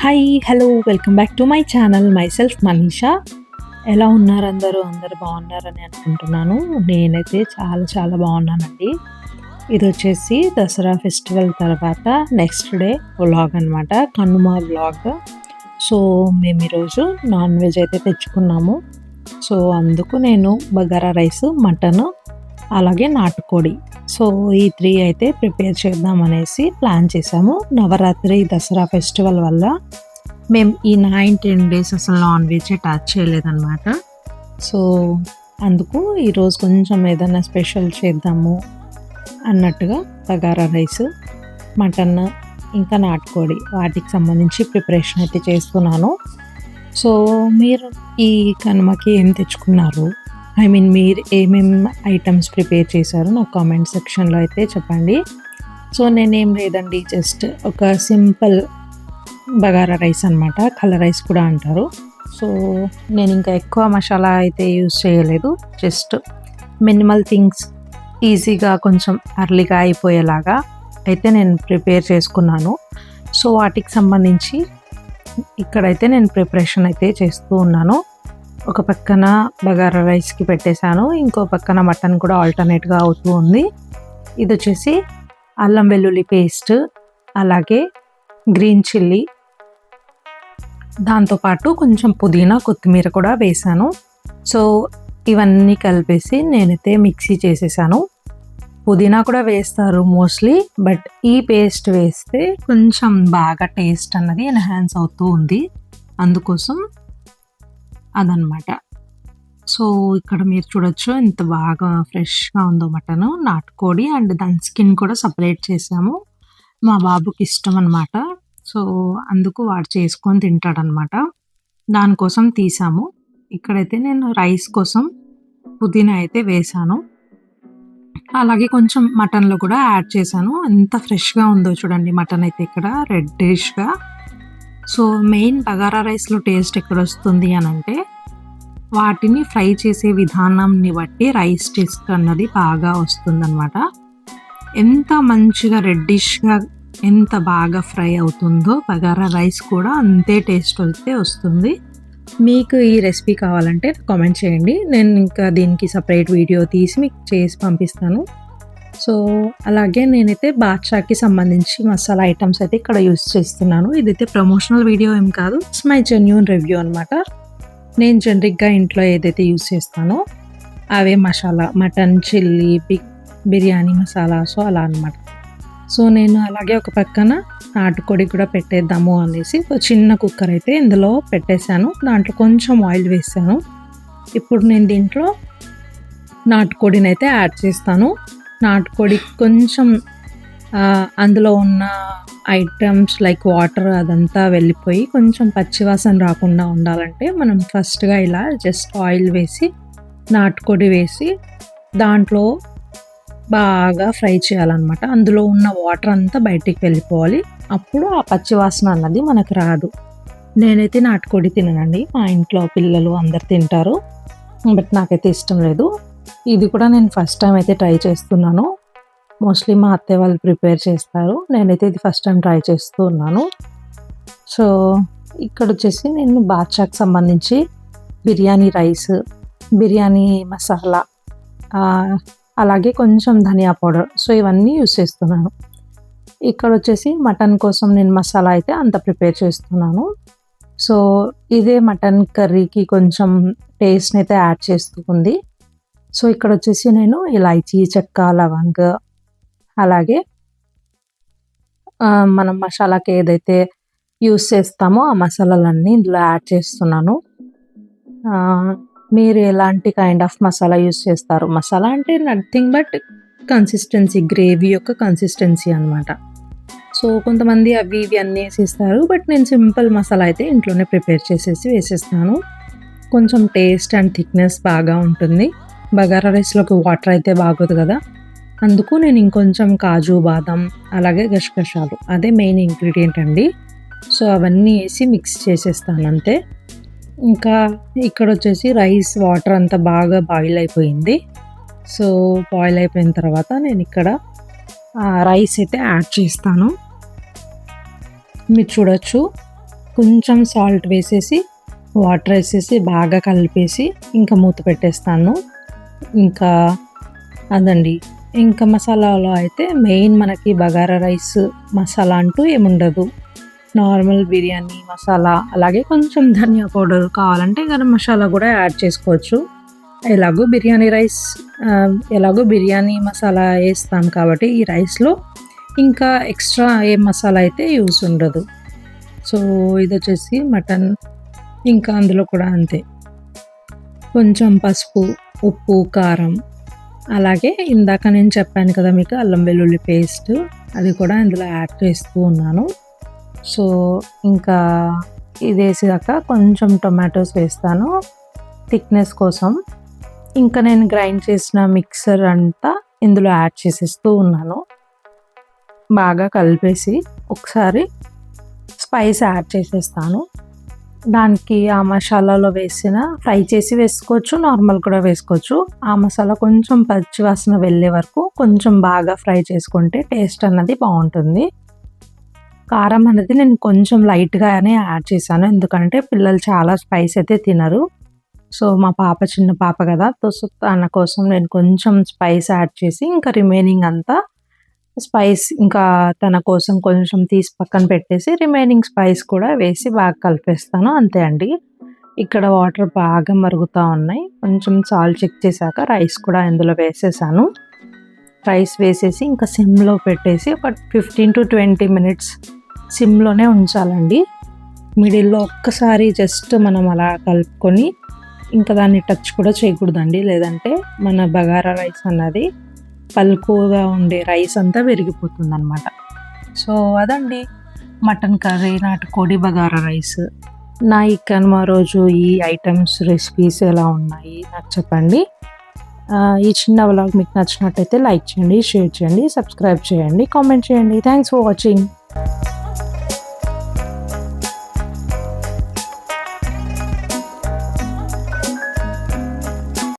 Hi! Hello! Welcome back to my channel. Myself Manisha. ఎలా ఉన్నారు అందరూ? అందరూ బాగున్నారని అనుకుంటున్నాను. నేనైతే చాలా చాలా బాగున్నానండి. ఇదొచ్చేసి దసరా ఫెస్టివల్ తర్వాత నెక్స్ట్ డే వ్లాగ్ అనమాట. కనుమ వ్లాగ్. సో, మేము ఈరోజు నాన్ వెజ్ అయితే తెచ్చుకున్నాము. సో, అందుకు నేను బగారా రైస్, మటను అలాగే నాటుకోడి. సో, ఈ 3 అయితే ప్రిపేర్ చేద్దామనేసి ప్లాన్ చేశాము. నవరాత్రి, దసరా ఫెస్టివల్ వల్ల మేము ఈ 9, 10 డేస్ అసలు నాన్ వెజ్ టచ్ చేయలేదనమాట. సో, అందుకు ఈరోజు కొంచెం ఏదైనా స్పెషల్ చేద్దాము అన్నట్టుగా బగారా రైస్, మటన్ ఇంకా నాటుకోడి వాటికి సంబంధించి ప్రిపరేషన్ అయితే చేస్తున్నాను. సో, మీరు ఈ కనుమకి ఏం తెచ్చుకున్నారు? మీరు ఏమేమి ఐటమ్స్ ప్రిపేర్ చేశారో నాకు కామెంట్ సెక్షన్లో అయితే చెప్పండి. సో, నేనేం లేదండి, జస్ట్ ఒక సింపుల్ బగారా రైస్ అనమాట. కలర్ రైస్ కూడా అంటారు. సో, నేను ఇంకా ఎక్కువ మసాలా అయితే యూజ్ చేయలేదు. జస్ట్ మినిమల్ థింగ్స్ ఈజీగా కొంచెం అర్లీగా అయిపోయేలాగా అయితే నేను ప్రిపేర్ చేసుకున్నాను. సో, వాటికి సంబంధించి ఇక్కడైతే నేను ప్రిపరేషన్ అయితే చేస్తూ ఉన్నాను. ఒక పక్కన బగారా రైస్కి పెట్టేశాను, ఇంకో పక్కన మటన్ కూడా ఆల్టర్నేట్గా అవుతూ ఉంది. ఇది వచ్చేసి అల్లం వెల్లుల్లి పేస్ట్, అలాగే గ్రీన్ చిల్లీ, దాంతోపాటు కొంచెం పుదీనా, కొత్తిమీర కూడా వేసాను. సో, ఇవన్నీ కలిపేసి నేనైతే మిక్సీ చేసేసాను. పుదీనా కూడా వేస్తారు మోస్ట్లీ, బట్ ఈ పేస్ట్ వేస్తే కొంచెం బాగా టేస్ట్ అన్నది ఎన్హాన్స్ అవుతూ ఉంది, అందుకోసం అదనమాట. సో, ఇక్కడ మీరు చూడొచ్చు ఎంత బాగా ఫ్రెష్గా ఉందో మటను. నాటుకోడి అండ్ దాని స్కిన్ కూడా సపరేట్ చేసాము. మా బాబుకి ఇష్టం అనమాట. సో, అందుకు వాడు చేసుకొని తింటాడనమాట. దానికోసం తీసాము. ఇక్కడైతే నేను రైస్ కోసం పుదీనా అయితే వేసాను, అలాగే కొంచెం మటన్లో కూడా యాడ్ చేశాను. ఎంత ఫ్రెష్గా ఉందో చూడండి మటన్ అయితే ఇక్కడ రెడ్డిష్గా. సో, మెయిన్ బగారా రైస్లో టేస్ట్ ఎక్కడ వస్తుంది అని అంటే వాటిని ఫ్రై చేసే విధానాన్ని బట్టి రైస్ టేస్ట్ అన్నది బాగా వస్తుందన్నమాట. ఎంత మంచిగా రెడ్డిష్గా ఎంత బాగా ఫ్రై అవుతుందో బగారా రైస్ కూడా అంతే టేస్ట్ అయితే వస్తుంది. మీకు ఈ రెసిపీ కావాలంటే కామెంట్ చేయండి, నేను ఇంకా దీనికి సపరేట్ వీడియో తీసి మీకు చేసి పంపిస్తాను. సో, అలాగే నేనైతే బాద్షాకి సంబంధించి మసాలా ఐటమ్స్ అయితే ఇక్కడ యూస్ చేస్తున్నాను. ఇదైతే ప్రమోషనల్ వీడియో ఏం కాదు, ఇట్స్ మై జెన్యూన్ రివ్యూ అనమాట. నేను జనరిక్గా ఇంట్లో ఏదైతే యూస్ చేస్తానో అవే masala, mutton, chilli, biryani masala, so అలా అనమాట. సో, నేను అలాగే ఒక పక్కన నాటుకోడి కూడా పెట్టేద్దాము అనేసి ఒక చిన్న కుక్కర్ అయితే ఇందులో పెట్టేశాను. దాంట్లో కొంచెం ఆయిల్ వేసాను. ఇప్పుడు నేను దీంట్లో నాటుకోడిని అయితే యాడ్ చేస్తాను. నాటుకోడి కొంచెం అందులో ఉన్న ఐటమ్స్ లైక్ వాటర్ అదంతా వెళ్ళిపోయి కొంచెం పచ్చివాసన రాకుండా ఉండాలంటే మనం ఫస్ట్గా ఇలా జస్ట్ ఆయిల్ వేసి నాటుకోడి వేసి దాంట్లో బాగా ఫ్రై చేయాలన్నమాట. అందులో ఉన్న వాటర్ అంతా బయటికి వెళ్ళిపోవాలి. అప్పుడు ఆ పచ్చివాసన అన్నది మనకు రాదు. నేనైతే నాటుకోడి తిననండి, మా ఇంట్లో పిల్లలు అందరు తింటారు, బట్ నాకైతే ఇష్టం లేదు. ఇది కూడా నేను ఫస్ట్ టైం అయితే ట్రై చేస్తున్నాను. మోస్ట్లీ మా అత్తయ్య వాళ్ళు ప్రిపేర్ చేస్తారు, నేనైతే ఇది ఫస్ట్ టైం ట్రై చేస్తూ ఉన్నాను. సో, ఇక్కడ వచ్చేసి నేను బాద్షాకి సంబంధించి బిర్యానీ రైస్, బిర్యానీ మసాలా, అలాగే కొంచెం ధనియా పౌడర్, సో ఇవన్నీ యూస్ చేస్తున్నాను. ఇక్కడ వచ్చేసి మటన్ కోసం నేను మసాలా అయితే అంత ప్రిపేర్ చేస్తున్నాను. సో, ఇదే మటన్ కర్రీకి కొంచెం టేస్ట్ని అయితే యాడ్ చేస్తుంది. సో, ఇక్కడ వచ్చేసి నేను ఇలాచీ, చెక్క, లవంగ, అలాగే మనం మసాలాకి ఏదైతే యూస్ చేస్తామో ఆ మసాలాలన్నీ ఇందులో యాడ్ చేస్తున్నాను. మీరు ఎలాంటి కైండ్ ఆఫ్ మసాలా యూస్ చేస్తారు? మసాలా అంటే నథింగ్ బట్ కన్సిస్టెన్సీ, గ్రేవీ యొక్క కన్సిస్టెన్సీ అనమాట. సో, కొంతమంది అవి ఇవి అన్నీ వేసేస్తారు, బట్ నేను సింపుల్ మసాలా అయితే ఇంట్లోనే ప్రిపేర్ చేసేసి వేసేస్తాను. కొంచెం టేస్ట్ అండ్ థిక్నెస్ బాగా ఉంటుంది. బగారా రైస్లోకి వాటర్ అయితే బాగోదు కదా, అందుకు నేను ఇంకొంచెం కాజు, బాదం, అలాగే గసగసాలు, అదే మెయిన్ ఇంగ్రీడియంట్ అండి. సో, అవన్నీ వేసి మిక్స్ చేసేస్తాను అంతే. ఇంకా ఇక్కడ వచ్చేసి రైస్ వాటర్ అంతా బాగా బాయిల్ అయిపోయింది. సో, బాయిల్ అయిపోయిన తర్వాత నేను ఇక్కడ రైస్ అయితే యాడ్ చేస్తాను. మీరు చూడొచ్చు కొంచెం సాల్ట్ వేసేసి వాటర్ వేసేసి బాగా కలిపేసి ఇంకా మూత పెట్టేస్తాను. ఇంకా అదండి. ఇంకా మసాలాలో అయితే మెయిన్ మనకి బగారా రైస్ మసాలా అంటూ ఏముండదు. నార్మల్ బిర్యానీ మసాలా, అలాగే కొంచెం ధనియా పౌడర్, కావాలంటే గరం మసాలా కూడా యాడ్ చేసుకోవచ్చు. ఎలాగో బిర్యానీ మసాలా వేస్తాం కాబట్టి ఈ రైస్లో ఇంకా ఎక్స్ట్రా ఏ మసాలా అయితే యూస్ ఉండదు. సో ఇది వచ్చేసి మటన్. ఇంకా అందులో కూడా అంతే, కొంచెం పసుపు, ఉప్పు, కారం, అలాగే ఇందాక నేను చెప్పాను కదా మీకు అల్లం వెల్లుల్లి పేస్ట్, అది కూడా ఇందులో యాడ్ చేస్తూ ఉన్నాను. సో ఇంకా ఇది వేసాక కొంచెం టొమాటోస్ వేస్తాను థిక్నెస్ కోసం. ఇంకా నేను గ్రైండ్ చేసిన మిక్సర్ అంతా ఇందులో యాడ్ చేసేస్తూ ఉన్నాను. బాగా కలిపేసి ఒకసారి స్పైస్ యాడ్ చేసేస్తాను. దానికి ఆ మసాలాలో ఫ్రై చేసి వేసుకోవచ్చు, నార్మల్ కూడా వేసుకోవచ్చు. ఆ మసాలా కొంచెం పచ్చి వాసన వెళ్ళే వరకు కొంచెం బాగా ఫ్రై చేసుకుంటే టేస్ట్ అన్నది బాగుంటుంది. కారం అనేది నేను కొంచెం లైట్గానే యాడ్ చేశాను, ఎందుకంటే పిల్లలు చాలా స్పైస్ అయితే తినరు. సో మా పాప చిన్న పాప కదా, తన కోసం నేను కొంచెం స్పైస్ యాడ్ చేసి ఇంకా రిమైనింగ్ అంతా స్పైస్ ఇంకా తన కోసం కొంచెం తీసి పక్కన పెట్టేసి రిమైనింగ్ స్పైస్ కూడా వేసి బాగా కలిపేస్తాను. అంతే అండి. ఇక్కడ వాటర్ బాగా మరుగుతూ ఉన్నాయి. కొంచెం సాల్ట్ చెక్ చేశాక రైస్ కూడా ఇందులో వేసేసాను. రైస్ వేసేసి ఇంకా సిమ్లో పెట్టేసి ఒక 15 to 20 minutes సిమ్లోనే ఉంచాలండి. మిడిల్లో ఒక్కసారి జస్ట్ మనం అలా కలుపుకొని ఇంకా దాన్ని టచ్ కూడా చేయకూడదండి, లేదంటే మన బగారా రైస్ అన్నది పలుకుగా ఉండే రైస్ అంతా విరిగిపోతుంది అనమాట. సో అదండి మటన్ కర్రీ, నాటుకోడి బగారా రైస్. నా ఈ కనుమ రోజు ఈ ఐటమ్స్ రెసిపీస్ ఎలా ఉన్నాయి నాకు చెప్పండి. ఈ చిన్న వ్లాగ్ మీకు నచ్చినట్టయితే లైక్ చేయండి, షేర్ చేయండి, సబ్స్క్రైబ్ చేయండి, కామెంట్ చేయండి. Thanks for watching.